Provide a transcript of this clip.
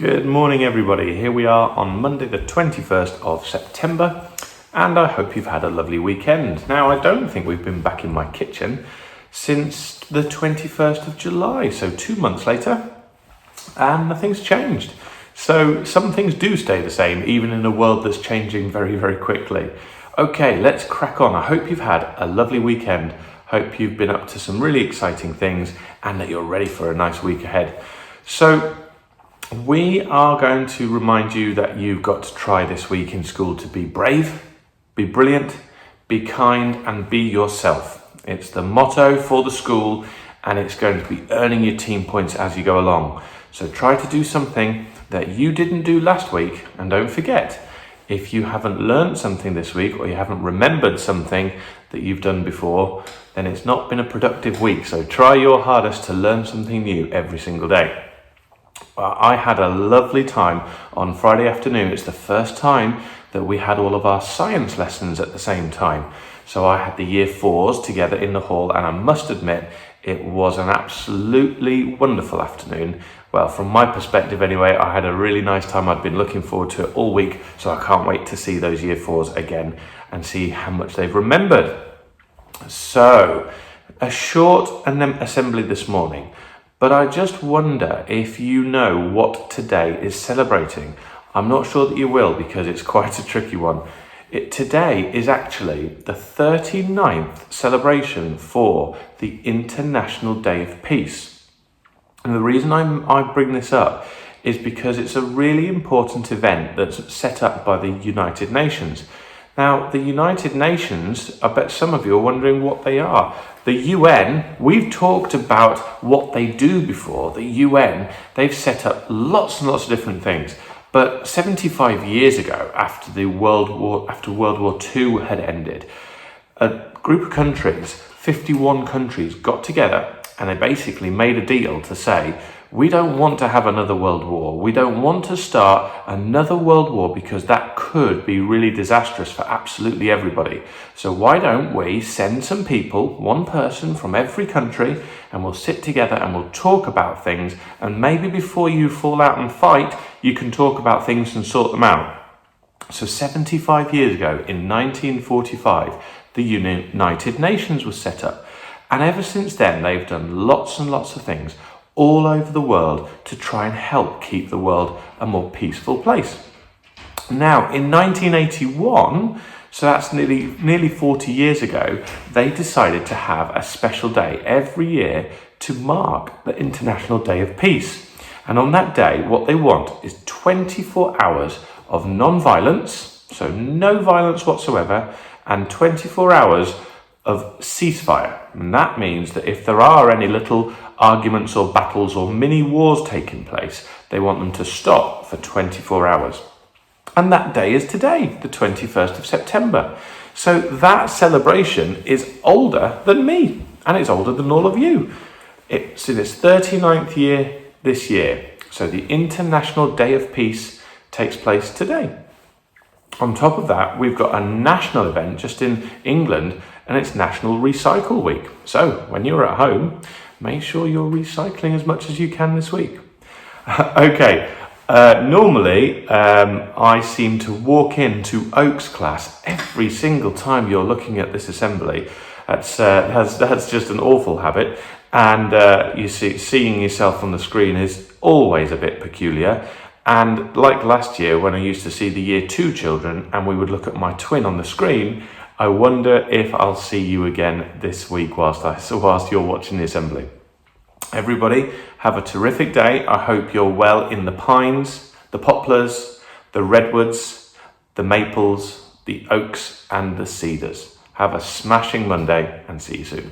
Good morning, everybody. Here we are on Monday, the 21st of September, and I hope you've had a lovely weekend. Now, I don't think we've been back in my kitchen since the 21st of July, so 2 months later, and nothing's changed. So some things do stay the same, even in a world that's changing very, very quickly. Okay, let's crack on. I hope you've had a lovely weekend. Hope you've been up to some really exciting things and that you're ready for a nice week ahead. So we are going to remind you that you've got to try this week in school to be brave, be brilliant, be kind, and be yourself. It's the motto for the school, and it's going to be earning your team points as you go along. So try to do something that you didn't do last week, and don't forget, if you haven't learned something this week or you haven't remembered something that you've done before, then it's not been a productive week. So try your hardest to learn something new every single day. I had a lovely time on Friday afternoon. It's the first time that we had all of our science lessons at the same time. So I had the year fours together in the hall, and I must admit, it was an absolutely wonderful afternoon. Well, from my perspective anyway, I had a really nice time. I'd been looking forward to it all week, so I can't wait to see those year fours again and see how much they've remembered. So, a short assembly this morning. But I just wonder if you know what today is celebrating. I'm not sure that you will, because it's quite a tricky one. Today is actually the 39th celebration for the International Day of Peace. And the reason I bring this up is because it's a really important event that's set up by the United Nations. Now, the United Nations, I bet some of you are wondering what they are. The UN, we've talked about what they do before. The UN, they've set up lots and lots of different things. But 75 years ago, after World War II had ended, a group of countries, 51 countries, got together and they basically made a deal to say, we don't want to have another world war. We don't want to start another world war because that could be really disastrous for absolutely everybody. So why don't we send some people, one person from every country, and we'll sit together and we'll talk about things, and maybe before you fall out and fight, you can talk about things and sort them out. So 75 years ago, in 1945, the United Nations was set up. And ever since then, they've done lots and lots of things all over the world to try and help keep the world a more peaceful place. Now, in 1981, so that's nearly 40 years ago, they decided to have a special day every year to mark the International Day of Peace. And on that day, what they want is 24 hours of non-violence, so no violence whatsoever, and 24 hours of ceasefire. And that means that if there are any little arguments or battles or mini wars taking place, they want them to stop for 24 hours. And that day is today, the 21st of September. So that celebration is older than me, and it's older than all of you. It's in its 39th year this year. So the International Day of Peace takes place today. On top of that, we've got a national event just in England, and it's National Recycle Week. So when you're at home, make sure you're recycling as much as you can this week. Okay, normally I seem to walk into Oak's class every single time you're looking at this assembly. That's just an awful habit, and seeing yourself on the screen is always a bit peculiar. And like last year, when I used to see the year 2 children and we would look at my twin on the screen, I wonder if I'll see you again this week whilst you're watching the assembly. Everybody, have a terrific day. I hope you're well in the pines, the poplars, the redwoods, the maples, the oaks, and the cedars. Have a smashing Monday, and see you soon.